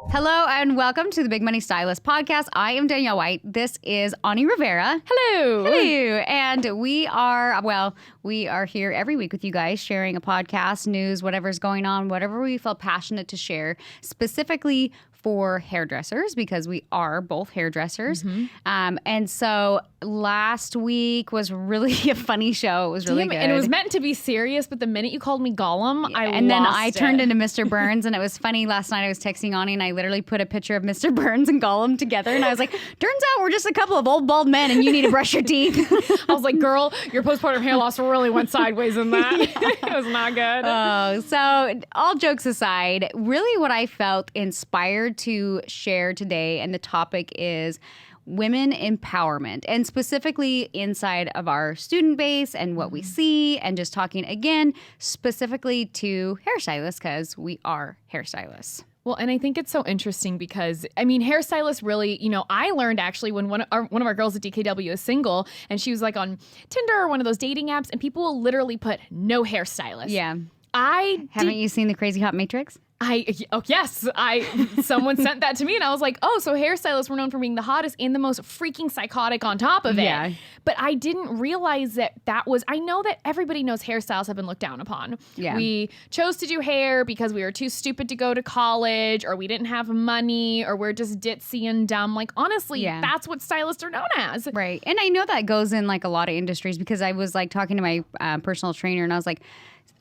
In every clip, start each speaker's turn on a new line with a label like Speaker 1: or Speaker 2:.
Speaker 1: Hello and welcome to the Big Money Stylist podcast. I am Danielle White. This is Ani Rivera.
Speaker 2: Hello.
Speaker 1: Hello. And we are here every week with you guys sharing a podcast, news, whatever's going on, whatever we feel passionate to share, specifically for hairdressers because we are both hairdressers. And so last week was really a funny show. It was really good.
Speaker 2: And it was meant to be serious, but the minute you called me Gollum,
Speaker 1: I turned into Mr. Burns, and it was funny. Last night I was texting Ani, and I literally put a picture of Mr. Burns and Gollum together, and I was like, turns out we're just a couple of old bald men, and you need to brush your teeth.
Speaker 2: I was like, girl, your postpartum hair loss really went sideways in that. It was not good.
Speaker 1: Oh, so all jokes aside, really what I felt inspired to share today, and the topic is women empowerment, and specifically inside of our student base and what we see, and just talking again specifically to hairstylists because we are hairstylists.
Speaker 2: Well, and I think it's so interesting because, I mean, hairstylists really, I learned actually when one of our girls at DKW is single, and she was like on Tinder or one of those dating apps, and people will literally put no hairstylist.
Speaker 1: Yeah. Haven't you seen the Crazy Hot Matrix?
Speaker 2: Someone sent that to me, and I was like, oh, so hairstylists were known for being the hottest and the most freaking psychotic on top of it. Yeah. But I didn't realize I know that everybody knows hairstyles have been looked down upon. Yeah. We chose to do hair because we were too stupid to go to college, or we didn't have money, or we're just ditzy and dumb. Like, honestly, that's what stylists are known as.
Speaker 1: Right. And I know that goes in like a lot of industries because I was like talking to my personal trainer, and I was like,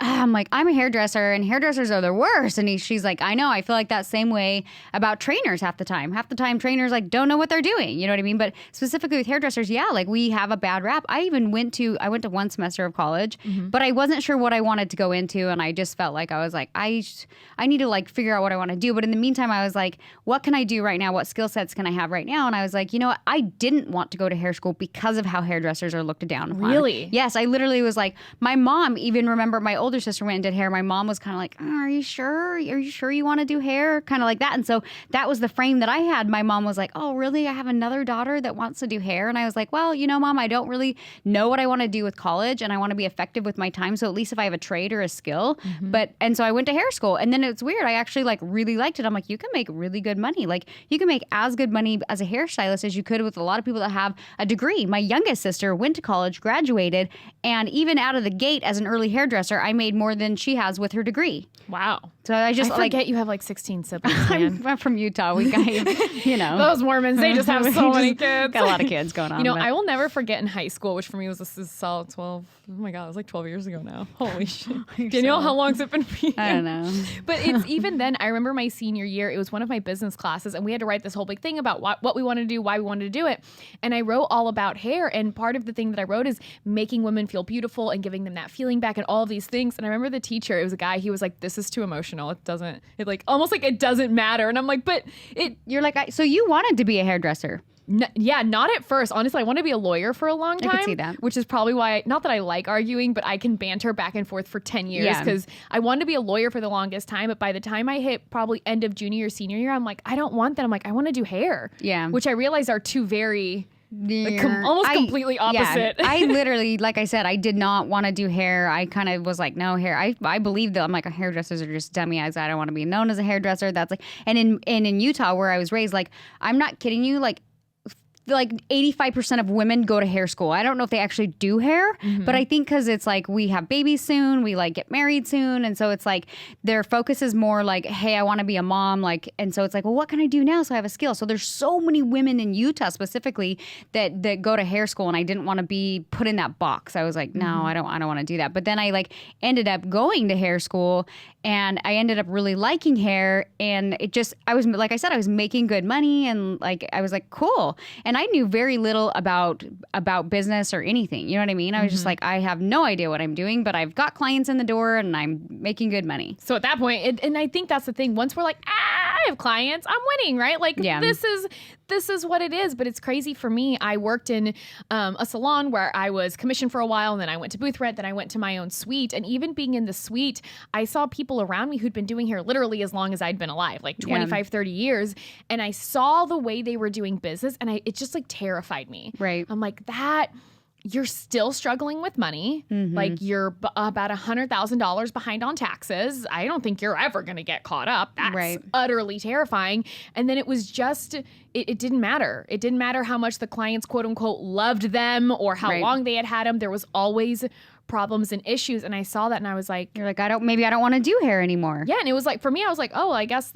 Speaker 1: I'm a hairdresser, and hairdressers are the worst. And she's like, I know, I feel like that same way about trainers half the time. Half the time trainers like don't know what they're doing. You know what I mean? But specifically with hairdressers, like we have a bad rap. I went to one semester of college, but I wasn't sure what I wanted to go into. And I just felt like I was like, I need to like figure out what I want to do. But in the meantime, I was like, what can I do right now? What skill sets can I have right now? And I was like, you know what? I didn't want to go to hair school because of how hairdressers are looked down upon.
Speaker 2: Really?
Speaker 1: Yes. I literally was like, my mom even remember my older sister went and did hair. My mom was kind of like, are you sure? Are you sure you want to do hair? Kind of like that. And so that was the frame that I had. My mom was like, oh, really? I have another daughter that wants to do hair. And I was like, well, Mom, I don't really know what I want to do with college, and I want to be effective with my time. So at least if I have a trade or a skill. And so I went to hair school, and then it's weird. I actually like really liked it. I'm like, you can make really good money. Like you can make as good money as a hairstylist as you could with a lot of people that have a degree. My youngest sister went to college, graduated, and even out of the gate as an early hairdresser, I made more than she has with her degree.
Speaker 2: Wow.
Speaker 1: So I
Speaker 2: forget you have like 16 siblings, man.
Speaker 1: I'm from Utah. We got,
Speaker 2: Those Mormons, they just have so many kids.
Speaker 1: Got a lot of kids going on.
Speaker 2: I will never forget in high school, which for me was a solid 12. Oh my God, it was like 12 years ago now. Holy shit. Danielle, how long's it been for you?
Speaker 1: I don't know.
Speaker 2: But it's even then, I remember my senior year, it was one of my business classes, and we had to write this whole big thing about what we wanted to do, why we wanted to do it. And I wrote all about hair, and part of the thing that I wrote is making women feel beautiful and giving them that feeling back and all of these things. And I remember the teacher, it was a guy, he was like, this is too emotional. It doesn't matter. And I'm like, but
Speaker 1: you're like, so you wanted to be a hairdresser.
Speaker 2: Not at first. Honestly, I want to be a lawyer for a long time.
Speaker 1: I could see that.
Speaker 2: Which is probably why, not that I like arguing, but I can banter back and forth for 10 years because I wanted to be a lawyer for the longest time. But by the time I hit probably end of junior or senior year, I'm like, I don't want that. I'm like, I want to do hair. Yeah. Which I realize are two very... almost completely opposite.
Speaker 1: Yeah, I literally, like I said, I did not want to do hair. I kind of was like, no hair. I believe that I'm like, hairdressers are just dummy eyes. I don't want to be known as a hairdresser. That's like, and in Utah where I was raised, like, I'm not kidding you, like 85% of women go to hair school. I don't know if they actually do hair, but I think because it's like we have babies soon, we like get married soon, and so it's like their focus is more like, hey, I want to be a mom, like, and so it's like, well, what can I do now so I have a skill? So there's so many women in Utah specifically that go to hair school, and I didn't want to be put in that box. I was like, no, I don't want to do that. But then I like ended up going to hair school, and I ended up really liking hair, and I was like I said, I was making good money, and like I was like, cool. And I knew very little about business or anything. You know what I mean? I was just like, I have no idea what I'm doing, but I've got clients in the door and I'm making good money.
Speaker 2: So at that point, and I think that's the thing. Once we're like, I have clients, I'm winning, right? Like this is what it is. But it's crazy for me. I worked in a salon where I was commissioned for a while, and then I went to booth rent, then I went to my own suite. And even being in the suite, I saw people around me who'd been doing hair literally as long as I'd been alive, like 25, 30 years. And I saw the way they were doing business, and it just like terrified me.
Speaker 1: Right.
Speaker 2: I'm like, that you're still struggling with money. Like you're about $100,000 behind on taxes. I don't think you're ever going to get caught up. That's utterly terrifying. And then it was just, it didn't matter. It didn't matter how much the clients, quote unquote, loved them or how long they had them. There was always problems and issues. And I saw that and I was like,
Speaker 1: you're like, maybe I don't want to do hair anymore.
Speaker 2: Yeah. And it was like, for me, I was like, oh, I guess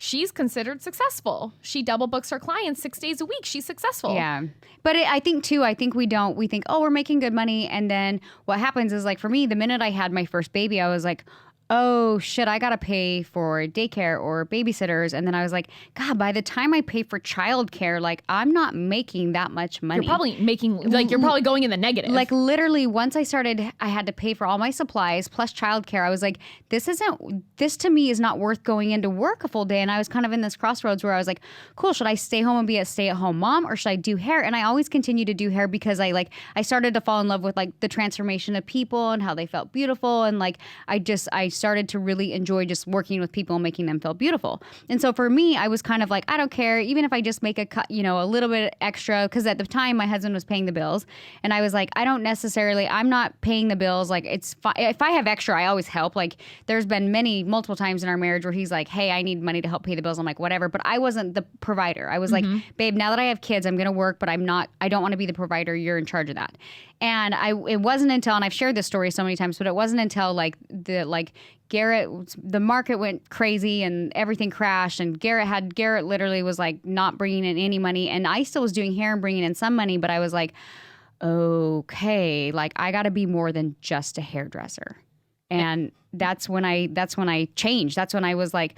Speaker 2: she's considered successful. She double books her clients 6 days a week. She's successful.
Speaker 1: Yeah. But I think we think, oh, we're making good money. And then what happens is like for me, the minute I had my first baby, I was like, oh shit, I gotta pay for daycare or babysitters. And then I was like, God, by the time I pay for childcare, like I'm not making that much money.
Speaker 2: You're probably going in the negative.
Speaker 1: Like literally once I had to pay for all my supplies plus childcare. I was like, this to me is not worth going into work a full day. And I was kind of in this crossroads where I was like, cool, should I stay home and be a stay-at-home mom or should I do hair? And I always continue to do hair because I started to fall in love with like the transformation of people and how they felt beautiful. And like I started to really enjoy just working with people and making them feel beautiful. And so for me, I was kind of like, I don't care, even if I just make a cut, a little bit extra, because at the time my husband was paying the bills. And I was like, I'm not paying the bills. Like it's fine. If I have extra, I always help. Like there's been multiple times in our marriage where he's like, hey, I need money to help pay the bills. I'm like, whatever. But I wasn't the provider. I was like, babe, now that I have kids, I'm going to work, but I don't want to be the provider. You're in charge of that. And it wasn't until, and I've shared this story so many times, but it wasn't until the market went crazy and everything crashed, and Garrett literally was like not bringing in any money, and I still was doing hair and bringing in some money, but I was like, okay, like I got to be more than just a hairdresser. And that's when I changed. That's when I was like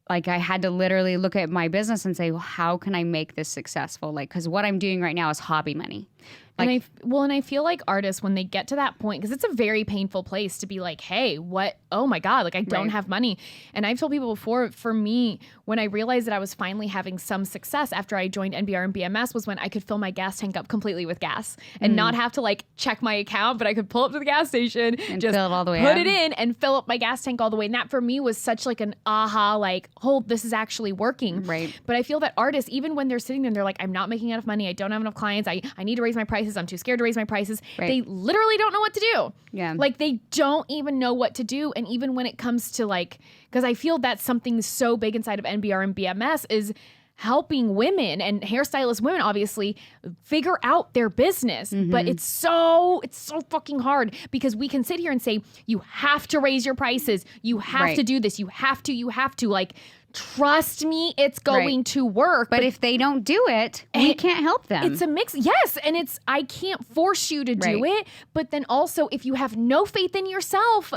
Speaker 1: I had to literally look at my business and say, well, how can I make this successful? Like, because what I'm doing right now is hobby money. Like,
Speaker 2: and I feel like artists, when they get to that point, because it's a very painful place to be like, hey, what? Oh my God, like I don't have money. And I've told people before, for me, when I realized that I was finally having some success after I joined NBR and BMS was when I could fill my gas tank up completely with gas and not have to like check my account, but I could pull up to the gas station and just fill it all the way put it in and fill up my gas tank all the way. And that for me was such like an aha, like, hold, this is actually working.
Speaker 1: Right.
Speaker 2: But I feel that artists, even when they're sitting there and they're like, I'm not making enough money, I don't have enough clients, I need to raise my prices, I'm too scared to raise my prices. Right. They literally don't know what to do.
Speaker 1: Yeah.
Speaker 2: Like they don't even know what to do. And even when it comes to like, because I feel that's something so big inside of NBR and BMS is helping women and hairstylist women obviously figure out their business. But it's so fucking hard because we can sit here and say, you have to raise your prices. You have to do this. You have to like, trust me, it's going to work.
Speaker 1: But if they don't do it, we can't help them.
Speaker 2: It's a mix. Yes. And I can't force you to do it. But then also, if you have no faith in yourself,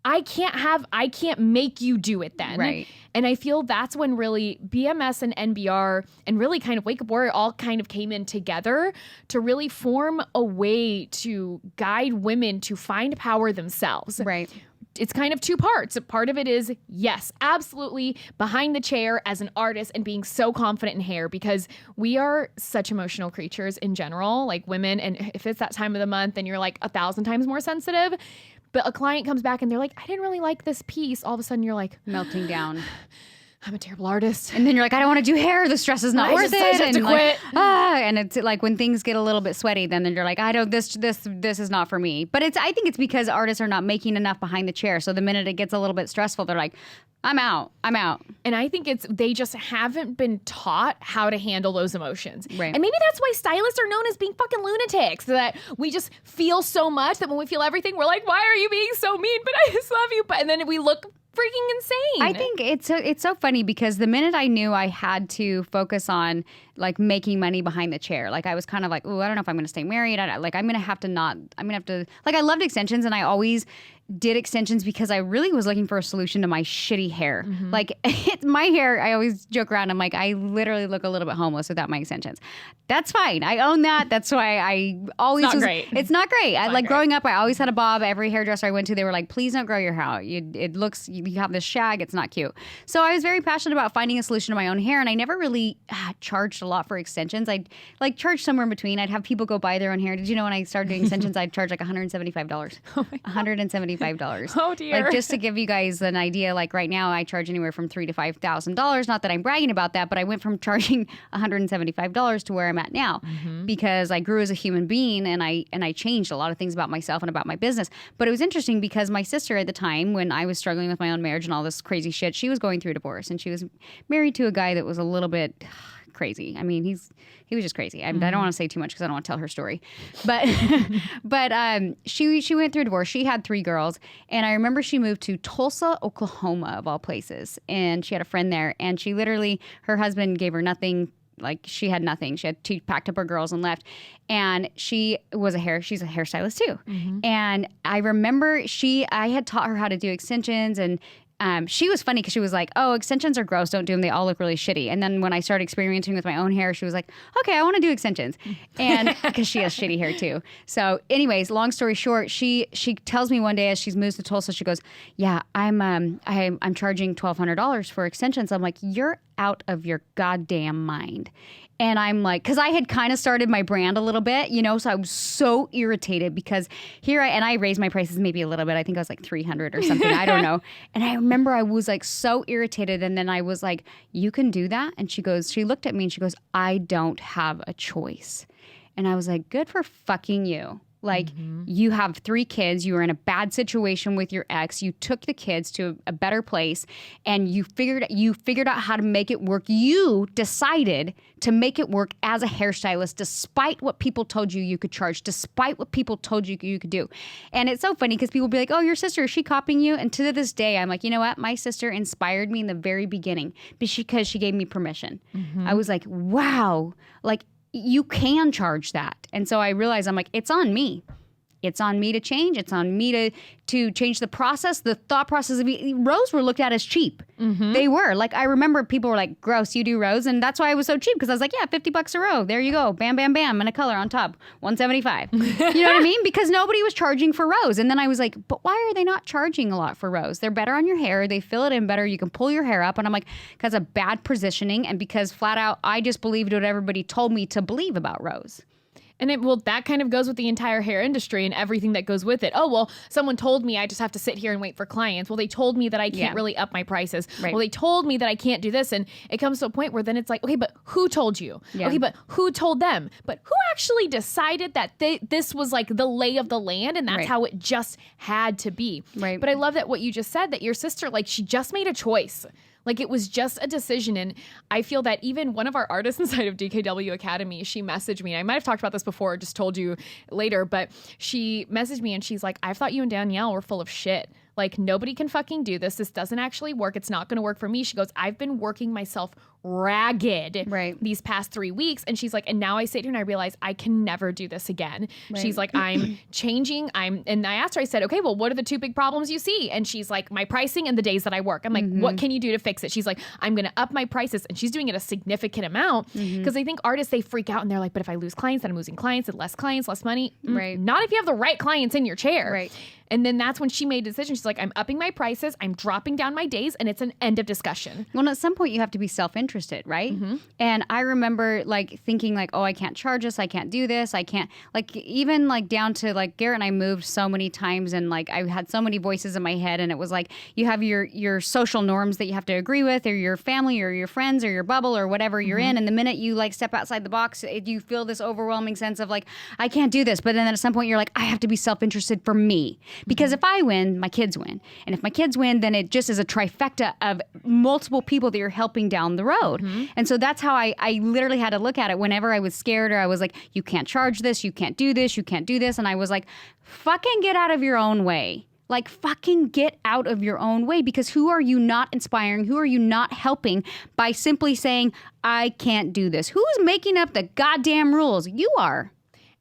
Speaker 2: I can't make you do it then.
Speaker 1: Right.
Speaker 2: And I feel that's when really BMS and NBR and really kind of Wake Up Warrior all kind of came in together to really form a way to guide women to find power themselves.
Speaker 1: Right.
Speaker 2: It's kind of two parts. A part of it is, yes, absolutely behind the chair as an artist and being so confident in hair because we are such emotional creatures in general, like women. And if it's that time of the month and you're like 1,000 times more sensitive, but a client comes back and they're like, I didn't really like this piece. All of a sudden you're like
Speaker 1: melting down.
Speaker 2: I'm a terrible artist.
Speaker 1: And then you're like, I don't want to do hair. The stress is not worth it.
Speaker 2: I just have to quit.
Speaker 1: And it's like when things get a little bit sweaty, then you're like, this is not for me. But I think it's because artists are not making enough behind the chair. So the minute it gets a little bit stressful, they're like, I'm out.
Speaker 2: And I think they just haven't been taught how to handle those emotions.
Speaker 1: Right.
Speaker 2: And maybe that's why stylists are known as being fucking lunatics, that we just feel so much that when we feel everything, we're like, why are you being so mean? But I just love you. And then we look freaking insane.
Speaker 1: I think it's so funny because the minute I knew I had to focus on like making money behind the chair, like I was kind of like, oh, I don't know if I'm going to stay married. I'm going to have to, like I loved extensions and I always did extensions because I really was looking for a solution to my shitty hair. Like my hair, I always joke around. I'm like, I literally look a little bit homeless without my extensions. That's fine. I own that. That's why I always It's not great. Growing up, I always had a bob. Every hairdresser I went to, they were like, please don't grow your hair out. It looks, you have this shag. It's not cute. So I was very passionate about finding a solution to my own hair. And I never really charged a lot for extensions. I'd like charge somewhere in between. I'd have people go buy their own hair. Did you know when I started doing extensions, I'd charge like $175. $175. $175.
Speaker 2: Oh dear.
Speaker 1: Like, just to give you guys an idea, like right now I charge anywhere from $3,000 to $5,000. Not that I'm bragging about that, but I went from charging $175 to where I'm at now because I grew as a human being and I changed a lot of things about myself and about my business. But it was interesting because my sister at the time, when I was struggling with my own marriage and all this crazy shit, she was going through a divorce and she was married to a guy that was a little bit crazy. I mean, he was just crazy. I don't want to say too much because I don't want to tell her story. But she went through a divorce. She had 3 girls, and I remember she moved to Tulsa, Oklahoma, of all places, and she had a friend there. And she literally, her husband gave her nothing. Like, she had nothing. She packed up her girls and left. And she's a hairstylist too. And I remember I had taught her how to do extensions, and she was funny because she was like, oh, extensions are gross. Don't do them. They all look really shitty. And then when I started experimenting with my own hair, she was like, okay, I want to do extensions. And because she has shitty hair too. So anyways, long story short, she tells me one day as she's moved to Tulsa, she goes, yeah, I'm charging $1,200 for extensions. I'm like, you're out of your goddamn mind. And I'm like, because I had kind of started my brand a little bit, so I was so irritated because I raised my prices maybe a little bit. I think I was like $300 or something. I don't know. And I remember I was like so irritated. And then I was like, you can do that? And she looked at me and she goes, I don't have a choice. And I was like, good for fucking you. Like, you have 3 kids. You were in a bad situation with your ex. You took the kids to a better place, and you figured out how to make it work. You decided to make it work as a hairstylist, despite what people told you could charge, despite what people told you could do. And it's so funny because people be like, "Oh, your sister, is she copying you?" And to this day, I'm like, you know what? My sister inspired me in the very beginning because she gave me permission. I was like, wow, like, you can charge that. And so I realized, I'm like, it's on me. It's on me to change. It's on me to change the process, the thought process of rows were looked at as cheap. They were. Like, I remember people were like, gross, you do rows. And that's why I was so cheap, because I was like, yeah, $50 a row. There you go. Bam, bam, bam. And a color on top. $175. You know what I mean? Because nobody was charging for rows. And then I was like, but why are they not charging a lot for rows? They're better on your hair. They fill it in better. You can pull your hair up. And I'm like, because of bad positioning and because flat out, I just believed what everybody told me to believe about rows.
Speaker 2: And that kind of goes with the entire hair industry and everything that goes with it. Oh, well, someone told me I just have to sit here and wait for clients. Well, they told me that I can't really up my prices. Right. Well, they told me that I can't do this. And it comes to a point where then it's like, okay, but who told you? Yeah. Okay, but who told them? But who actually decided that this was like the lay of the land and that's how it just had to be? Right. But I love that what you just said, that your sister, like, she just made a choice. Like, it was just a decision. And I feel that even one of our artists inside of DKW Academy, she messaged me. I might have talked about this before, just told you later, but she messaged me and she's like, I thought you and Danielle were full of shit. Like, nobody can fucking do this. This doesn't actually work. It's not going to work for me. She goes, I've been working myself ragged these past 3 weeks. And she's like, and now I sit here and I realize I can never do this again. Right. She's like, I'm changing. And I asked her, I said, okay, well, what are the 2 big problems you see? And she's like, my pricing and the days that I work. I'm like, what can you do to fix it? She's like, I'm going to up my prices. And she's doing it a significant amount because I think artists, they freak out and they're like, but if I lose clients, then I'm losing clients and less money. Right. Not if you have the right clients in your chair. Right. And then that's when she made a decision. She's like, I'm upping my prices, I'm dropping down my days, and it's an end of discussion.
Speaker 1: Well, at some point you have to be self-interested, right? And I remember like thinking like, oh, I can't charge this, I can't do this, I can't, like, even like down to like Garrett and I moved so many times and like I had so many voices in my head, and it was like you have your social norms that you have to agree with, or your family or your friends or your bubble or whatever you're in, and the minute you like step outside the box, you feel this overwhelming sense of like, I can't do this. But then at some point you're like, I have to be self-interested for me. Because if I win, my kids win. And if my kids win, then it just is a trifecta of multiple people that you're helping down the road. And so that's how I literally had to look at it whenever I was scared or I was like, you can't charge this, you can't do this, you can't do this. And I was like, fucking get out of your own way. Like, fucking get out of your own way, because who are you not inspiring? Who are you not helping by simply saying, I can't do this? Who's making up the goddamn rules? You are.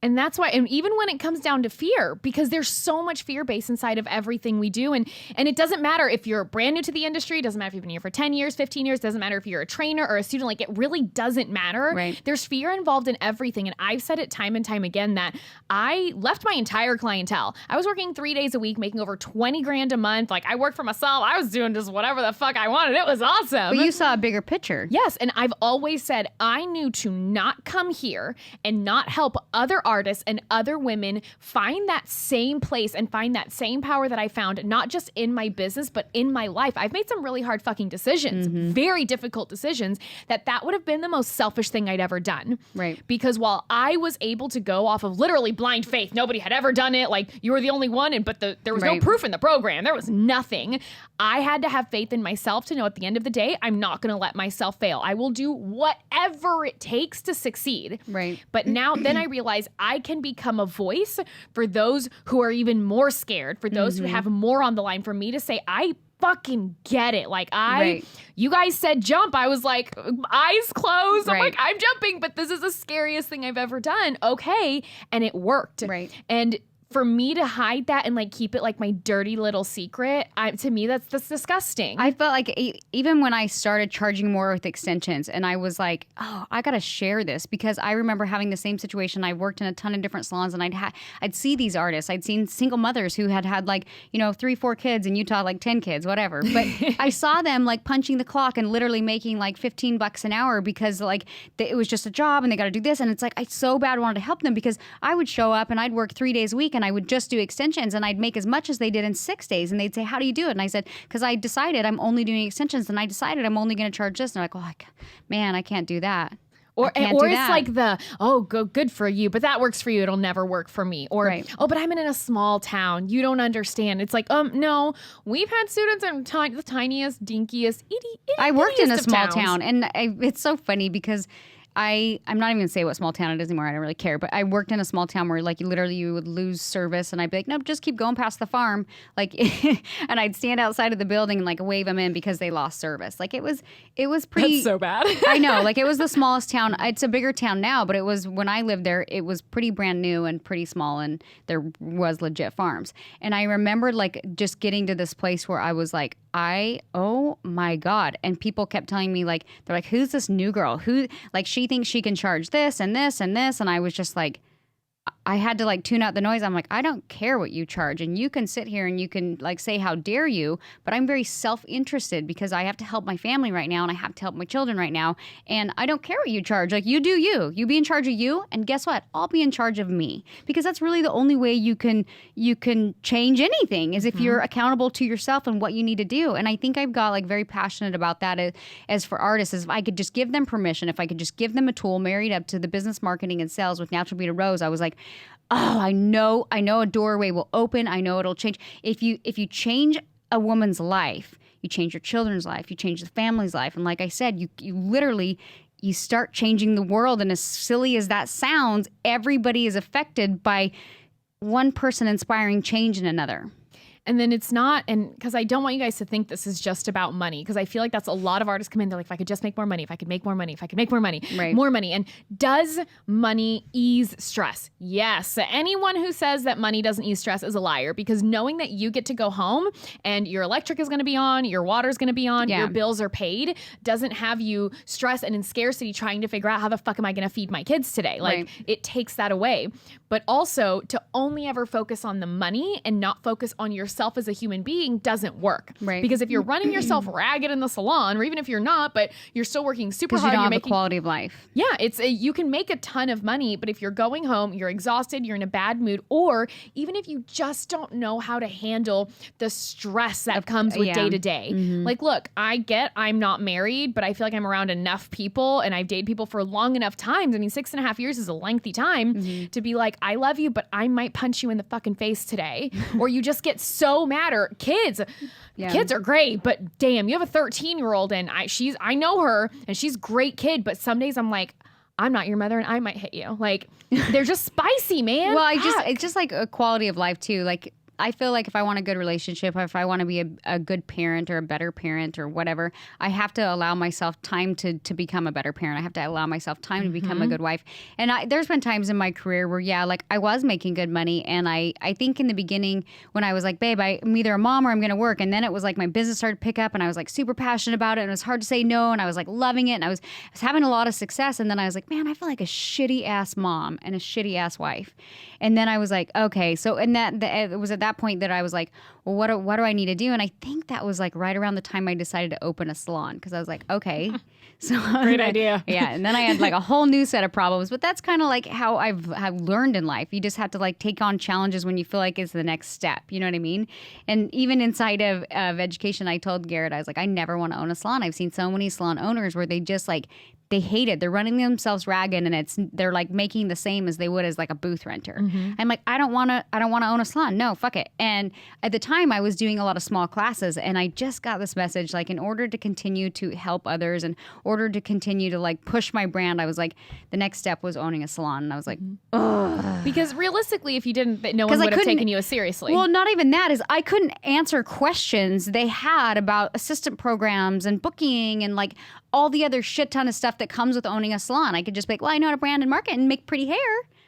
Speaker 2: And that's why, and even when it comes down to fear, because there's so much fear base inside of everything we do. And it doesn't matter if you're brand new to the industry, it doesn't matter if you've been here for 10 years, 15 years, doesn't matter if you're a trainer or a student, like, it really doesn't matter. Right. There's fear involved in everything. And I've said it time and time again that I left my entire clientele. I was working 3 days a week, making over 20 grand a month. Like, I worked for myself. I was doing just whatever the fuck I wanted. It was awesome.
Speaker 1: But you saw a bigger picture.
Speaker 2: Yes. And I've always said I knew to not come here and not help other artists and other women find that same place and find that same power that I found, not just in my business, but in my life. I've made some really hard fucking decisions, very difficult decisions, that would have been the most selfish thing I'd ever done.
Speaker 1: Right.
Speaker 2: Because while I was able to go off of literally blind faith, nobody had ever done it, like you were the only one, but there was no proof in the program. There was nothing. I had to have faith in myself to know at the end of the day, I'm not going to let myself fail. I will do whatever it takes to succeed.
Speaker 1: Right.
Speaker 2: But now then I realize I can become a voice for those who are even more scared, for those who have more on the line, for me to say, I fucking get it. Like you guys said jump. I was like, eyes closed. I'm like, I'm jumping, but this is the scariest thing I've ever done. Okay. And it worked.
Speaker 1: Right.
Speaker 2: And for me to hide that and like keep it like my dirty little secret, to me, that's disgusting.
Speaker 1: I felt like even when I started charging more with extensions and I was like, oh, I got to share this, because I remember having the same situation. I worked in a ton of different salons and I'd see these artists. I'd seen single mothers who had like, 3-4 kids in Utah, like 10 kids, whatever. But I saw them like punching the clock and literally making like $15 an hour because like it was just a job and they got to do this. And it's like, I so bad wanted to help them, because I would show up and I'd work 3 days a week and I would just do extensions and I'd make as much as they did in 6 days. And they'd say, how do you do it? And I said, because I decided I'm only doing extensions and I decided I'm only going to charge this. And they're like, oh, man, I can't do that.
Speaker 2: Or it's like good for you, but that works for you. It'll never work for me. Or, but I'm in a small town. You don't understand. It's like, no, we've had students in the tiniest, dinkiest,
Speaker 1: I worked in a small town. And it's so funny because I'm not even going to say what small town it is anymore. I don't really care. But I worked in a small town where like you would lose service and I'd be like, nope, just keep going past the farm. Like, and I'd stand outside of the building and like wave them in because they lost service. Like it was pretty.
Speaker 2: That's so bad.
Speaker 1: I know. Like it was the smallest town. It's a bigger town now, but it was, when I lived there, it was pretty brand new and pretty small and there was legit farms. And I remembered like just getting to this place where I was like, oh my God. And people kept telling me like, they're like, who's this new girl? Who, like, she thinks she can charge this and this and this. And I was just like, I had to like tune out the noise. I'm like, I don't care what you charge. And you can sit here and you can like say, how dare you? But I'm very self-interested because I have to help my family right now and I have to help my children right now. And I don't care what you charge. Like you do you. You be in charge of you. And guess what? I'll be in charge of me. Because that's really the only way you can change anything is if you're accountable to yourself and what you need to do. And I think I've got like very passionate about that as for artists, is if I could just give them permission, if I could just give them a tool married up to the business marketing and sales with Natural Beaded Rows, I was like, oh, I know a doorway will open. I know it'll change. If you change a woman's life, you change your children's life, you change the family's life. And like I said, you literally, you start changing the world. And as silly as that sounds, everybody is affected by one person inspiring change in another.
Speaker 2: And then it's not, and because I don't want you guys to think this is just about money, because I feel like that's a lot of artists come in, they're like, if I could just make more money, if I could make more money, if I could make more money, more money. And does money ease stress? Yes. Anyone who says that money doesn't ease stress is a liar, because knowing that you get to go home and your electric is going to be on, your water is going to be on, your bills are paid, doesn't have you stressed and in scarcity trying to figure out how the fuck am I going to feed my kids today? Like it takes that away. But also to only ever focus on the money and not focus on yourself as a human being doesn't work. Right. Because if you're running yourself ragged in the salon, or even if you're not, but you're still working super hard,
Speaker 1: you don't have the quality of life.
Speaker 2: Yeah, you can make a ton of money, but if you're going home, you're exhausted, you're in a bad mood, or even if you just don't know how to handle the stress that comes with day to day. Like, look, I get I'm not married, but I feel like I'm around enough people and I've dated people for long enough times. I mean, 6.5 years is a lengthy time to be like, I love you, but I might punch you in the fucking face today. Or you just get so mad. Or kids are great, but damn, you have a 13-year-old and I know her and she's a great kid, but some days I'm like, I'm not your mother and I might hit you. Like, they're just spicy, man.
Speaker 1: Well, it's just like a quality of life too. Like, I feel like if I want a good relationship, if I want to be a good parent or a better parent or whatever, I have to allow myself time to become a better parent. I have to allow myself time to become a good wife. And there's been times in my career where, like I was making good money. And I think in the beginning when I was like, babe, I'm either a mom or I'm going to work. And then it was like my business started to pick up and I was like super passionate about it. And it was hard to say no. And I was like loving it. And I was having a lot of success. And then I was like, man, I feel like a shitty ass mom and a shitty ass wife. And then I was like, okay. So, and it was at that that point that I was like, well, what do I need to do? And I think that was like right around the time I decided to open a salon, because I was like, okay. So
Speaker 2: great idea.
Speaker 1: Yeah. And then I had like a whole new set of problems. But that's kind of like how I've learned in life. You just have to like take on challenges when you feel like it's the next step. You know what I mean? And even inside of education, I told Garrett, I was like, I never want to own a salon. I've seen so many salon owners where they just like, they hate it. They're running themselves ragged, and they're like making the same as they would as like a booth renter. Mm-hmm. I'm like, I don't want to own a salon. No, fuck it. And at the time I was doing a lot of small classes, and I just got this message, like, in order to continue to help others, in order to continue to like push my brand, I was like, the next step was owning a salon. And I was like, ugh.
Speaker 2: Because realistically, if you didn't, no one would have taken you as seriously.
Speaker 1: Well, not even that, is I couldn't answer questions they had about assistant programs and booking and like all the other shit ton of stuff that comes with owning a salon. I could just be like, well, I know how to brand and market and make pretty hair.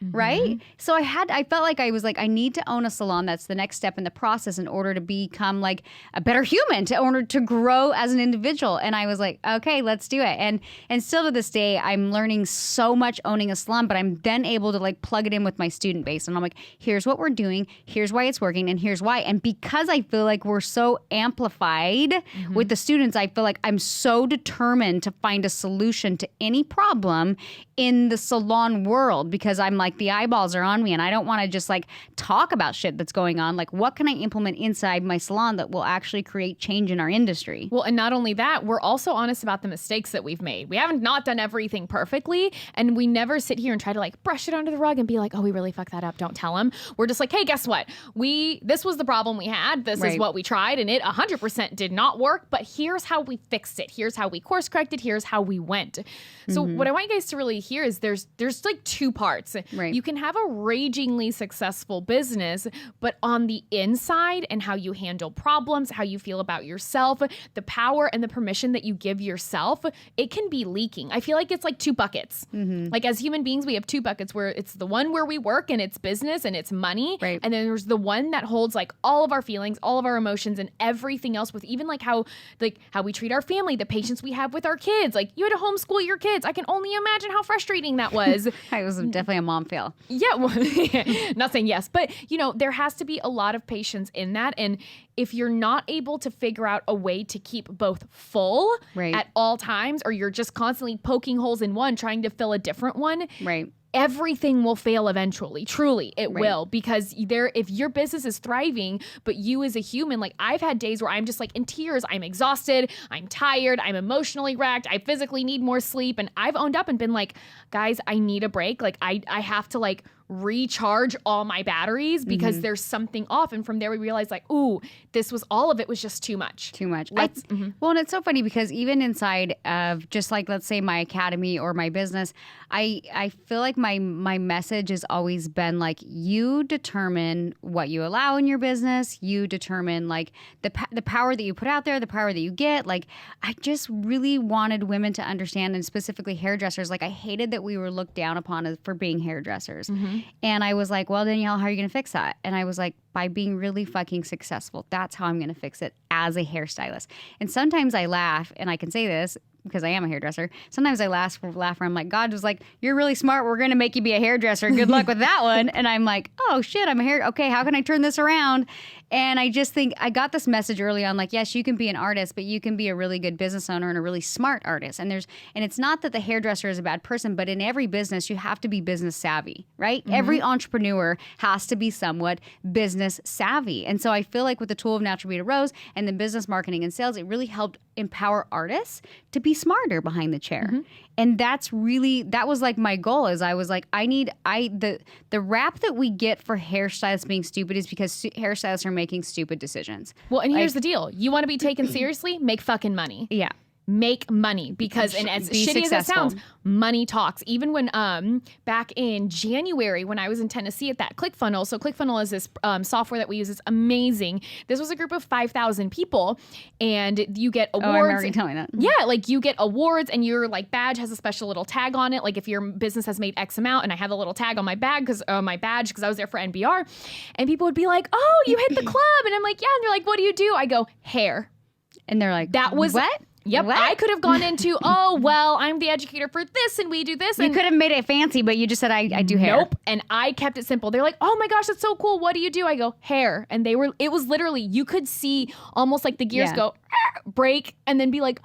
Speaker 1: Mm-hmm. Right? So I felt like I was like, I need to own a salon. That's the next step in the process in order to become like a better human, in order to grow as an individual. And I was like, okay, let's do it. And still to this day, I'm learning so much owning a salon, but I'm then able to like plug it in with my student base. And I'm like, here's what we're doing, here's why it's working, and here's why. And because I feel like we're so amplified with the students, I feel like I'm so determined to find a solution to any problem in the salon world, because I'm like, the eyeballs are on me, and I don't want to just like talk about shit that's going on. Like, what can I implement inside my salon that will actually create change in our industry?
Speaker 2: Well, and not only that, we're also honest about the mistakes that we've made. We haven't not done everything perfectly, and we never sit here and try to like brush it under the rug and be like, oh, we really fucked that up, don't tell them. We're just like, hey, guess what? This was the problem we had. This is what we tried, and it 100% did not work, but here's how we fixed it. Here's how we course corrected. Here's how we went. So what I want you guys to really hear is there's like two parts.
Speaker 1: Right.
Speaker 2: You can have a ragingly successful business, but on the inside and how you handle problems, how you feel about yourself, the power and the permission that you give yourself, it can be leaking. I feel like it's like two buckets. Mm-hmm. Like as human beings, we have two buckets, where it's the one where we work and it's business and it's money.
Speaker 1: Right.
Speaker 2: And then there's the one that holds like all of our feelings, all of our emotions, and everything else, with even like how we treat our family, the patience we have with our kids. Like, you had to homeschool your kids. I can only imagine how frustrating that was.
Speaker 1: I was definitely a mom fail.
Speaker 2: Yeah, well, not saying yes, but there has to be a lot of patience in that. And if you're not able to figure out a way to keep both full at all times, or you're just constantly poking holes in one, trying to fill a different one, everything will fail eventually. Truly, it will. Because if your business is thriving, but you as a human, like I've had days where I'm just like in tears, I'm exhausted, I'm tired, I'm emotionally wrecked, I physically need more sleep. And I've owned up and been like, guys, I need a break. Like I have to like recharge all my batteries, because there's something off. And from there we realized like, ooh, all of it was just too much.
Speaker 1: Well, and it's so funny because even inside of just like, let's say my academy or my business, I feel like my message has always been like, you determine what you allow in your business. You determine like the power that you put out there, the power that you get. Like, I just really wanted women to understand, and specifically hairdressers. Like, I hated that we were looked down upon for being hairdressers. Mm-hmm. And I was like, well, Danielle, how are you going to fix that? And I was like, by being really fucking successful. That's how I'm going to fix it as a hairstylist. And sometimes I laugh, and I can say this because I am a hairdresser. Sometimes I laugh where I'm like, God was like, you're really smart. We're going to make you be a hairdresser. Good luck with that one. And I'm like, oh shit, I'm a hair. Okay, how can I turn this around? And I just think I got this message early on, like, yes, you can be an artist, but you can be a really good business owner and a really smart artist. And it's not that the hairdresser is a bad person, but in every business, you have to be business savvy, right? Mm-hmm. Every entrepreneur has to be somewhat business savvy. And so I feel like with the tool of Natural Beaded Rows and the business marketing and sales, it really helped empower artists to be smarter behind the chair. Mm-hmm. And that was like my goal. Is I was like, the rap that we get for hairstylists being stupid is because hairstylists are making stupid decisions.
Speaker 2: Well, and here's the deal. You want to be taken seriously? Make fucking money.
Speaker 1: Yeah.
Speaker 2: Make money, because, and as shitty as it sounds, money talks. Even when back in January when I was in Tennessee at that ClickFunnels, so ClickFunnels is this software that we use. It's amazing. This was a group of 5,000 people, and you get awards.
Speaker 1: Oh, I remember you telling me that.
Speaker 2: Yeah, like you get awards, and your like badge has a special little tag on it. Like if your business has made X amount, and I have a little tag on my badge because I was there for NBR, and people would be like, "Oh, you hit the club," and I'm like, "Yeah," and they're like, "What do you do?" I go, "Hair."
Speaker 1: And they're like,
Speaker 2: that was
Speaker 1: what?
Speaker 2: Yep.
Speaker 1: What?
Speaker 2: I could have gone into, oh, well, I'm the educator for this and we do this.
Speaker 1: You
Speaker 2: And
Speaker 1: could have made it fancy, but you just said, I do hair.
Speaker 2: Nope. And I kept it simple. They're like, oh my gosh, that's so cool. What do you do? I go, hair. And it was literally, you could see almost like the gears go, break, and then be like,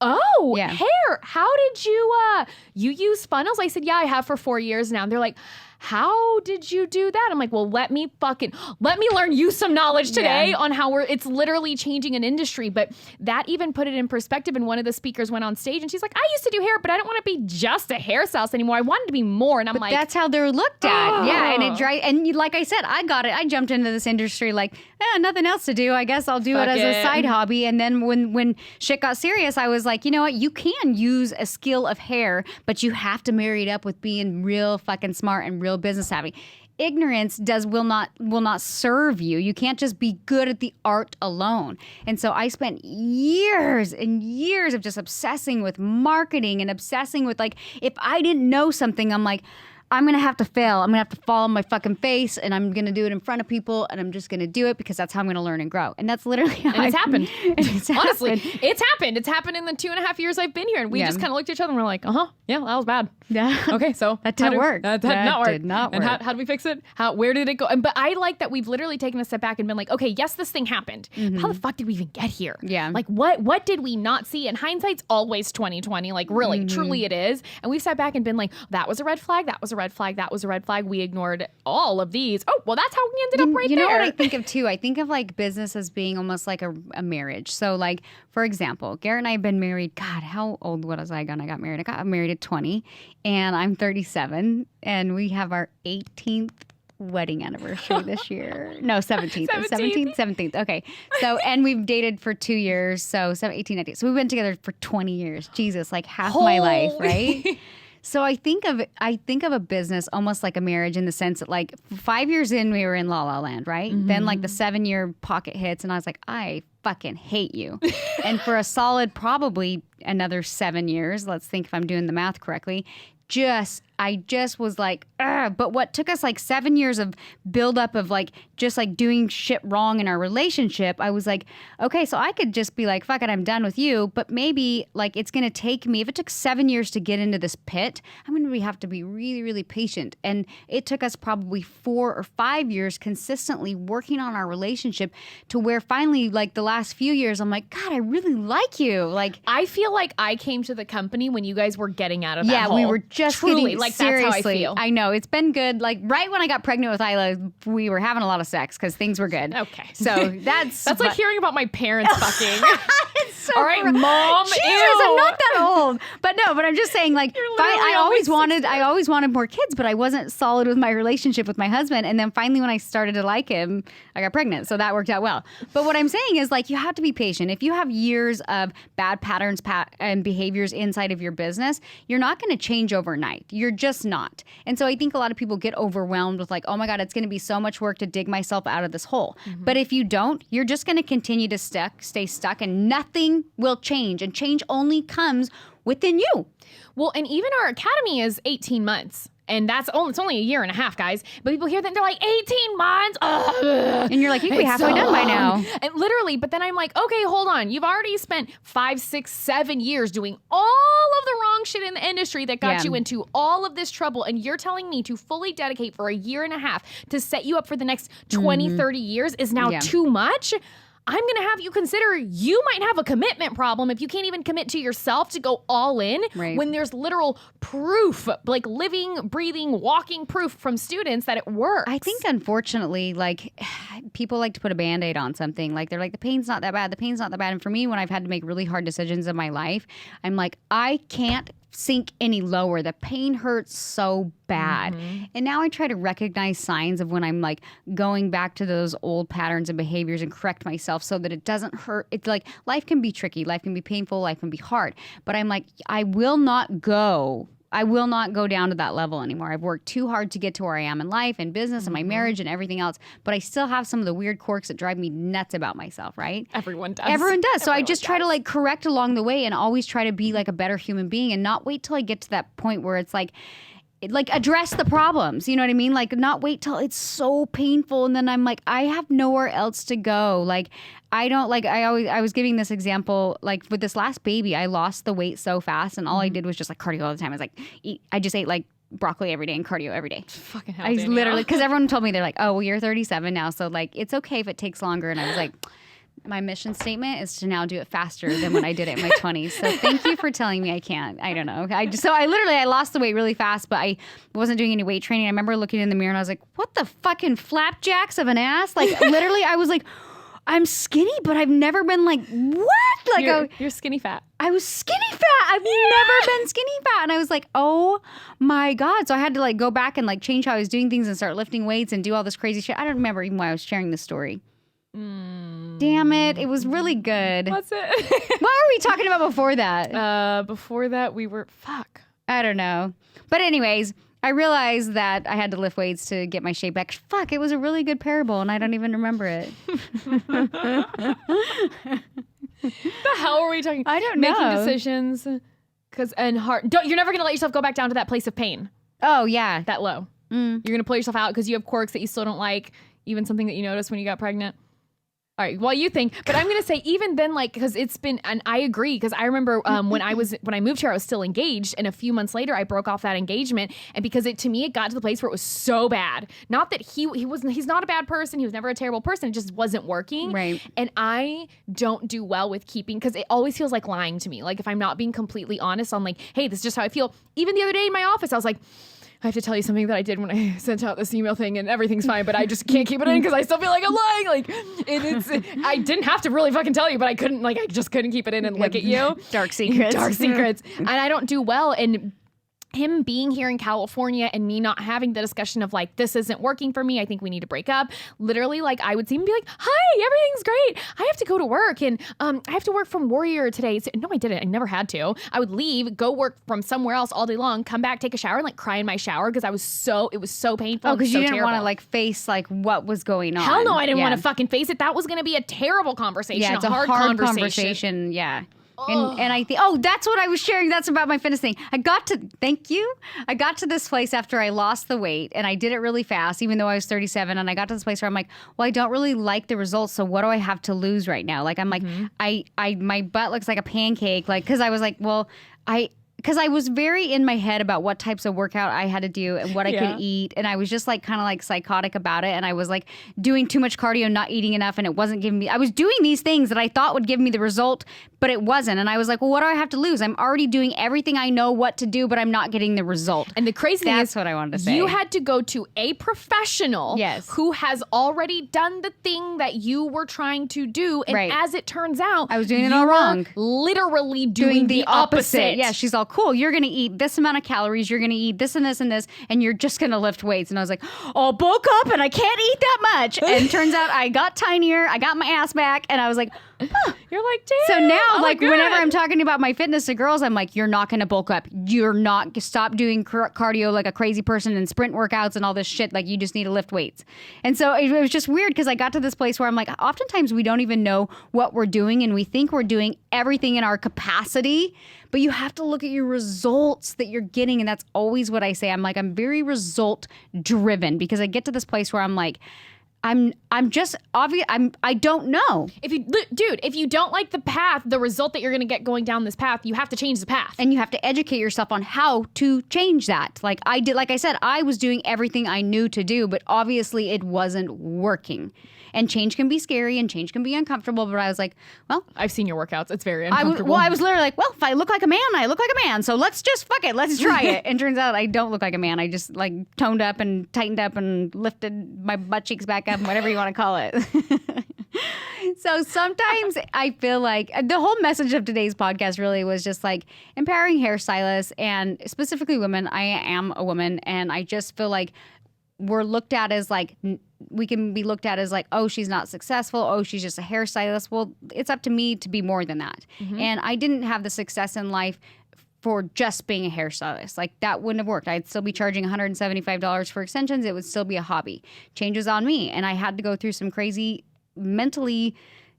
Speaker 2: hair. How did you use funnels? I said, yeah, I have for 4 years now. And they're like, how did you do that? I'm like, well, let me learn you some knowledge today on how it's literally changing an industry. But that even put it in perspective. And one of the speakers went on stage and she's like, I used to do hair, but I don't want to be just a hairstylist anymore. I wanted to be more. And I'm like,
Speaker 1: that's how they're looked at. Yeah. And it drives, and like I said, I got it. I jumped into this industry like, nothing else to do. I guess I'll do it as a side hobby. And then when shit got serious, I was like, you know what? You can use a skill of hair, but you have to marry it up with being real fucking smart and real business savvy. Ignorance will not serve you. You can't just be good at the art alone. And so I spent years and years of just obsessing with marketing and obsessing with like, if I didn't know something, I'm like, I'm going to have to fail. I'm going to have to fall on my fucking face and I'm going to do it in front of people and I'm just going to do it because that's how I'm going to learn and grow. And that's literally how
Speaker 2: it's happened. Honestly, it's happened. It's happened in the 2.5 years I've been here. And we just kind of looked at each other and we're like, yeah, that was bad.
Speaker 1: Yeah.
Speaker 2: Okay, so
Speaker 1: that didn't work.
Speaker 2: That did not work. And how did we fix it? Where did it go? But I like that we've literally taken a step back and been like, okay, yes, this thing happened. But how the fuck did we even get here?
Speaker 1: Yeah.
Speaker 2: Like what did we not see? And hindsight's always 20/20. Like really, truly it is. And we've sat back and been like, that was a red flag. That was a red flag. That was a red flag. We ignored all of these. Oh, well, that's how we ended up right there.
Speaker 1: You know what I think of too? I think of like business as being almost like a marriage. So like, for example, Garrett and I have been married. God, how old was I when I got married? I got married at 20 and I'm 37 and we have our 18th wedding anniversary this year. No, 17th. 17th. Okay. So, and we've dated for 2 years. So 18, 19. So we've been together for 20 years. Jesus, like half my life, right? So I think of a business almost like a marriage in the sense that like 5 years in, we were in La La Land, right? Then like the 7-year pocket hits and I was like, I fucking hate you. And for a solid probably another 7 years, let's think if I'm doing the math correctly, I just was like, but what took us like 7 years of buildup of like just like doing shit wrong in our relationship, I was like, okay, so I could just be like, fuck it, I'm done with you. But maybe like it's gonna take me, if it took 7 years to get into this pit, I'm gonna have to be really, really patient. And it took us probably 4 or 5 years consistently working on our relationship to where finally, like the last few years, I'm like, God, I really like you. Like
Speaker 2: I feel like I came to the company when you guys were getting out of that hole.
Speaker 1: We were just
Speaker 2: truly
Speaker 1: getting,
Speaker 2: like
Speaker 1: seriously,
Speaker 2: that's how I feel.
Speaker 1: I know it's been good. Like right when I got pregnant with Isla, we were having a lot of sex because things were good.
Speaker 2: Okay,
Speaker 1: so that's
Speaker 2: like hearing about my parents fucking.
Speaker 1: It's so
Speaker 2: all right, Mom.
Speaker 1: Jesus,
Speaker 2: ew.
Speaker 1: I'm not that old. But I'm just saying. Like I always wanted more kids, but I wasn't solid with my relationship with my husband. And then finally, when I started to like him, I got pregnant. So that worked out well. But what I'm saying is like you have to be patient. If you have years of bad patterns and behaviors inside of your business, you're not going to change overnight. You're just not. And so I think a lot of people get overwhelmed with like, oh my God, it's going to be so much work to dig myself out of this hole. But if you don't, you're just going to continue to stay stuck and nothing will change. And change only comes within you.
Speaker 2: Well, and even our academy is 18 months. And it's only a year and a half, guys. But people hear that and they're like, 18 months? Ugh.
Speaker 1: And you're like, you could be halfway done by now.
Speaker 2: And literally, but then I'm like, okay, hold on. You've already spent 5, 6, 7 years doing all of the wrong shit in the industry that got you into all of this trouble. And you're telling me to fully dedicate for a year and a half to set you up for the next 20, 30 years is now too much? I'm going to have you consider you might have a commitment problem if you can't even commit to yourself to go all in when there's literal proof, like living, breathing, walking proof from students that it works.
Speaker 1: I think, unfortunately, like people like to put a Band-Aid on something. Like they're like, the pain's not that bad. The pain's not that bad. And for me, when I've had to make really hard decisions in my life, I'm like, I can't sink any lower. The pain hurts so bad. And now I try to recognize signs of when I'm like going back to those old patterns and behaviors and correct myself so that it doesn't hurt. It's like life can be tricky, life can be painful, life can be hard. But I'm like, I will not go down to that level anymore. I've worked too hard to get to where I am in life and business and my marriage and everything else. But I still have some of the weird quirks that drive me nuts about myself, right?
Speaker 2: Everyone does.
Speaker 1: So I just try to like correct along the way and always try to be like a better human being and not wait till I get to that point where it's like, like address the problems. You know what I mean? Like not wait till it's so painful. And then I'm like, I have nowhere else to go. Like I don't like, I was giving this example, like with this last baby, I lost the weight so fast. And all I did was just like cardio all the time. I was like, I just ate like broccoli every day and cardio every day.
Speaker 2: Fucking hell.
Speaker 1: I literally, because everyone told me, they're like, oh, well, you're 37 now. So like, it's okay if it takes longer. And I was like, my mission statement is to now do it faster than when I did it in my 20s. So thank you for telling me I can't. I don't know. I lost the weight really fast, but I wasn't doing any weight training. I remember looking in the mirror and I was like, what the fucking flapjacks of an ass? Like literally I was like, I'm skinny, but I've never been like, what? Like
Speaker 2: you're skinny fat.
Speaker 1: I was skinny fat. I've never been skinny fat. And I was like, oh my God. So I had to like go back and like change how I was doing things and start lifting weights and do all this crazy shit. I don't remember even why I was sharing this story. Damn it. It was really good.
Speaker 2: What's it?
Speaker 1: What were we talking about before that?
Speaker 2: Before that, we were... Fuck.
Speaker 1: I don't know. But anyways, I realized that I had to lift weights to get my shape back. Fuck, it was a really good parable, and I don't even remember it.
Speaker 2: The hell were we talking?
Speaker 1: I don't know.
Speaker 2: Making decisions. You're never going to let yourself go back down to that place of pain.
Speaker 1: Oh, yeah.
Speaker 2: That low. You're going to pull yourself out because you have quirks that you still don't like, even something that you noticed when you got pregnant. All right, well, you think, but I'm going to say even then, like, because it's been, and I agree, because I remember when I moved here, I was still engaged, and a few months later, I broke off that engagement, and because to me, it got to the place where it was so bad. Not that he's not a bad person, he was never a terrible person, it just wasn't working.
Speaker 1: Right.
Speaker 2: And I don't do well with keeping, because it always feels like lying to me. Like, if I'm not being completely honest on, like, hey, this is just how I feel. Even the other day in my office, I was like, I have to tell you something that I did when I sent out this email thing, and everything's fine, but I just can't keep it in because I still feel like I'm lying. Like, I didn't have to really fucking tell you, but I just couldn't keep it in and look at you.
Speaker 1: Dark secrets.
Speaker 2: Dark secrets. And I don't do well. And him being here in California and me not having the discussion of like, this isn't working for me, I think we need to break up. Literally, like, I would see him be like, hi, everything's great. I have to go to work, and I have to work from Warrior today. So, no, I didn't. I never had to. I would leave, go work from somewhere else all day long, come back, take a shower, and like cry in my shower because it was so painful.
Speaker 1: Oh, because you didn't want to like face like what was going on.
Speaker 2: Hell no, I didn't want to fucking face it. That was going to be a terrible conversation.
Speaker 1: Yeah, it's a hard conversation. Yeah. And I think, that's what I was sharing. That's about my fitness thing. I got to this place after I lost the weight, and I did it really fast, even though I was 37. And I got to this place where I'm like, well, I don't really like the results. So what do I have to lose right now? Like, I'm like, my butt looks like a pancake. Like, cause I was like, well, because I was very in my head about what types of workout I had to do and what I could eat. And I was just like kind of like psychotic about it. And I was like doing too much cardio, not eating enough. And it wasn't giving me, I was doing these things that I thought would give me the result, but it wasn't. And I was like, well, what do I have to lose? I'm already doing everything I know what to do, but I'm not getting the result.
Speaker 2: And the crazy thing
Speaker 1: is, what I wanted to say.
Speaker 2: You had to go to a professional who has already done the thing that you were trying to do. And as it turns out,
Speaker 1: I was doing it all wrong.
Speaker 2: Literally doing the opposite.
Speaker 1: Yeah, she's all, cool, you're going to eat this amount of calories, you're going to eat this and this and this, and you're just going to lift weights. And I was like, oh, bulk up and I can't eat that much. And turns out I got tinier, I got my ass back, and I was like, huh.
Speaker 2: You're like, damn.
Speaker 1: So now, like, whenever I'm talking about my fitness to girls, I'm like, you're not going to bulk up. You're not, stop doing cardio like a crazy person and sprint workouts and all this shit. Like, you just need to lift weights. And so it was just weird because I got to this place where I'm like, oftentimes we don't even know what we're doing, and we think we're doing everything in our capacity, but you have to look at your results that you're getting. And that's always what I say. I'm like, I'm very result driven because I get to this place where I'm like, I'm just obvious. I don't know.
Speaker 2: If you don't like the path, the result that you're going to get going down this path, you have to change the path.
Speaker 1: And you have to educate yourself on how to change that. Like I did, like I said, I was doing everything I knew to do, but obviously it wasn't working. And change can be scary and change can be uncomfortable. But I was like, well,
Speaker 2: I've seen your workouts. It's very uncomfortable.
Speaker 1: I was literally like, well, if I look like a man, I look like a man. So let's just fuck it. Let's try it. And turns out I don't look like a man. I just like toned up and tightened up and lifted my butt cheeks back up, whatever you want to call it. So sometimes I feel like the whole message of today's podcast really was just like empowering hairstylists and specifically women. I am a woman, and I just feel like we're looked at as like, we can be looked at as like, oh, she's not successful. Oh, she's just a hairstylist. Well, it's up to me to be more than that. Mm-hmm. And I didn't have the success in life for just being a hairstylist. Like that wouldn't have worked. I'd still be charging $175 for extensions. It would still be a hobby. Change was on me. And I had to go through some crazy mentally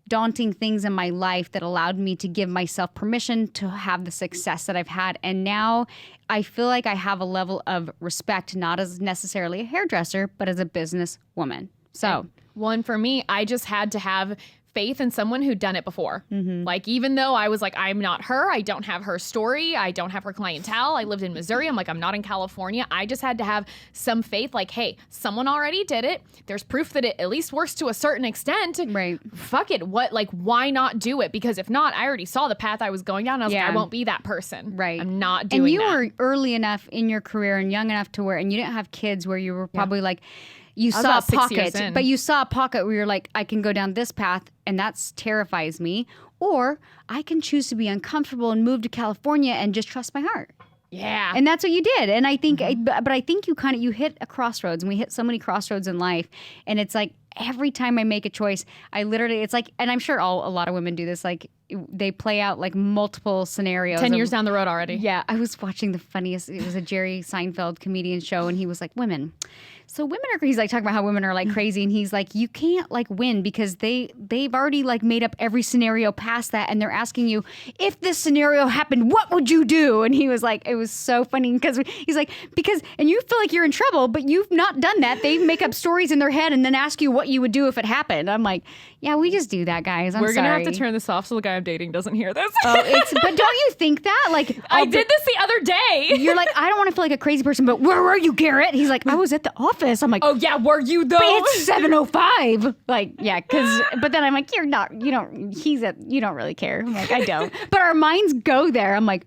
Speaker 1: daunting things in my life that allowed me to give myself permission to have the success that I've had. And now I feel like I have a level of respect, not as necessarily a hairdresser, but as a business woman. So
Speaker 2: one for me, I just had to have faith in someone who'd done it before. Like, even though I was like, I'm not her, I don't have her story, I don't have her clientele, I lived in Missouri, I'm like, I'm not in California. I just had to have some faith, like, hey, someone already did it. There's proof that it at least works to a certain extent.
Speaker 1: Right.
Speaker 2: Fuck it. What, like, why not do it? Because if not, I already saw the path I was going down. I was like, I won't be that person.
Speaker 1: Right.
Speaker 2: I'm not doing
Speaker 1: that. And you
Speaker 2: that.
Speaker 1: were early enough in your career and young enough to where, and you didn't have kids where you were probably like, you saw a pocket, but you saw a pocket where you're like, I can go down this path and that terrifies me. Or I can choose to be uncomfortable and move to California and just trust my heart.
Speaker 2: Yeah.
Speaker 1: And that's what you did. And I think, but I think you hit a crossroads, and we hit so many crossroads in life. And it's like, every time I make a choice, it's like, and I'm sure a lot of women do this, like they play out like multiple scenarios.
Speaker 2: 10 years down the road already.
Speaker 1: Yeah. I was watching the funniest, it was a Jerry Seinfeld comedian show, and he was like, he's like talking about how women are like crazy, and he's like, you can't like win because they've already like made up every scenario past that, and they're asking you, if this scenario happened, what would you do? And he was like, it was so funny because he's like, and you feel like you're in trouble, but you've not done that. They make up stories in their head and then ask you what you would do if it happened. I'm like, yeah, we just do that, guys.
Speaker 2: We're gonna have to turn this off so the guy I'm dating doesn't hear this.
Speaker 1: But don't you think that? Like,
Speaker 2: I did this the other day.
Speaker 1: You're like, I don't want to feel like a crazy person, but where were you, Garrett? He's like, I was at the office. I'm like,
Speaker 2: oh yeah, were you though?
Speaker 1: But it's 7:05. Like, yeah, but then I'm like, you don't really care. I'm like, I don't. But our minds go there. I'm like,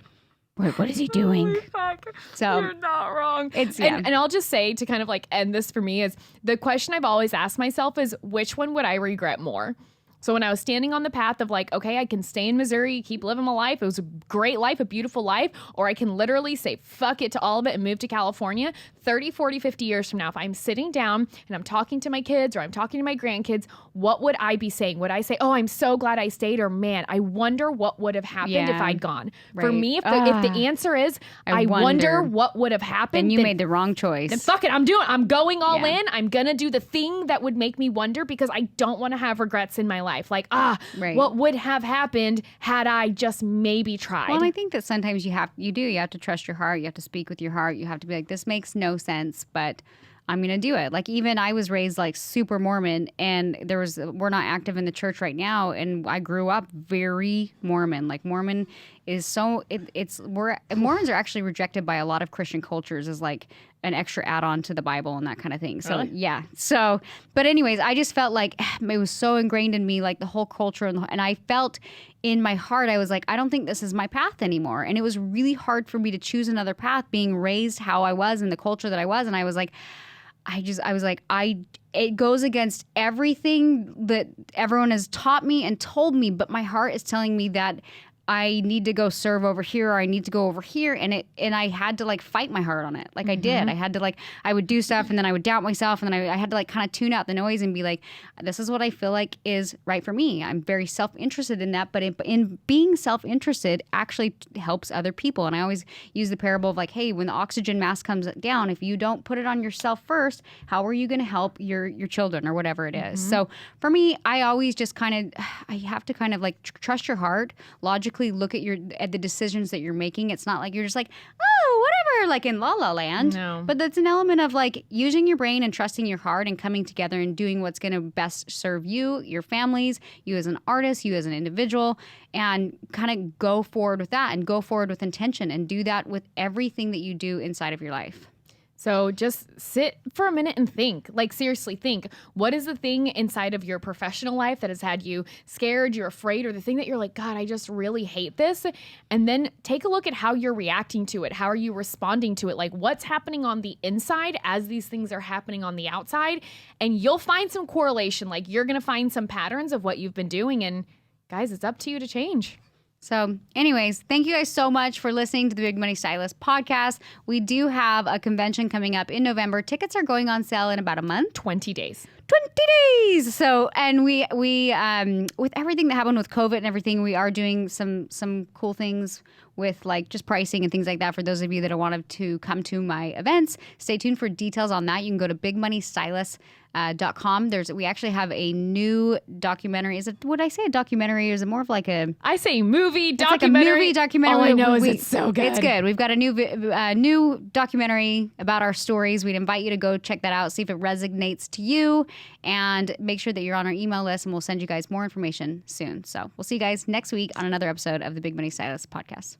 Speaker 1: wait, what is he doing?
Speaker 2: Holy fuck.
Speaker 1: So
Speaker 2: you're not wrong.
Speaker 1: And
Speaker 2: I'll just say, to kind of like end this for me, is the question I've always asked myself is, which one would I regret more? So when I was standing on the path of like, okay, I can stay in Missouri, keep living my life. It was a great life, a beautiful life. Or I can literally say, fuck it to all of it and move to California. 30, 40, 50 years from now, if I'm sitting down and I'm talking to my kids or I'm talking to my grandkids, what would I be saying? Would I say, oh, I'm so glad I stayed? Or man, I wonder what would have happened if I'd gone. Right. For me, if the answer is, I wonder what would have happened.
Speaker 1: Then made the wrong choice.
Speaker 2: Then fuck it, I'm going all in. I'm going to do the thing that would make me wonder, because I don't want to have regrets in my life. Like, what would have happened had I just maybe tried?
Speaker 1: Well, and I think that sometimes you have to trust your heart. You have to speak with your heart. You have to be like, this makes no sense, but I'm going to do it. Like, even I was raised like super Mormon, and we're not active in the church right now. And I grew up very Mormon. Like, Mormon is Mormons are actually rejected by a lot of Christian cultures as like an extra add-on to the Bible and that kind of thing. So yeah. So, but anyways, I just felt like it was so ingrained in me, like the whole culture, and I felt in my heart, I was like, I don't think this is my path anymore. And it was really hard for me to choose another path, being raised how I was in the culture that I was. And I was like, it goes against everything that everyone has taught me and told me, but my heart is telling me that I need to go serve over here, or I need to go over here. And I had to like fight my heart on it. Like I did. I had to like, I would do stuff and then I would doubt myself. And then I had to like kind of tune out the noise and be like, this is what I feel like is right for me. I'm very self-interested in that. But in being self-interested actually helps other people. And I always use the parable of like, hey, when the oxygen mask comes down, if you don't put it on yourself first, how are you going to help your children or whatever it is? So for me, I always just I have to kind of like trust your heart, logically look at the decisions that you're making. It's not like you're just like, oh, whatever, like in La La Land.
Speaker 2: No.
Speaker 1: But that's an element of like using your brain and trusting your heart and coming together and doing what's going to best serve you, your families, you as an artist, you as an individual, and kind of go forward with that and go forward with intention and do that with everything that you do inside of your life.
Speaker 2: So just sit for a minute and think, like seriously think, what is the thing inside of your professional life that has had you scared, you're afraid, or the thing that you're like, God, I just really hate this. And then take a look at how you're reacting to it. How are you responding to it? Like, what's happening on the inside as these things are happening on the outside? And you'll find some correlation. Like, you're going to find some patterns of what you've been doing. And guys, it's up to you to change.
Speaker 1: So anyways, thank you guys so much for listening to the Big Money Stylist podcast. We do have a convention coming up in November. Tickets are going on sale in about a month.
Speaker 2: 20 days.
Speaker 1: 20 days. So, and we with everything that happened with COVID and everything, we are doing some cool things with like just pricing and things like that for those of you that wanted to come to my events. Stay tuned for details on that. You can go to bigmoneystylist.com. We actually have a new documentary. Would I say a documentary, or is it more of like a...
Speaker 2: I say movie documentary.
Speaker 1: It's like a movie documentary.
Speaker 2: All I know is it's so good.
Speaker 1: It's good. We've got a new documentary about our stories. We'd invite you to go check that out, see if it resonates to you, and make sure that you're on our email list, and we'll send you guys more information soon. So we'll see you guys next week on another episode of the Big Money Stylist podcast.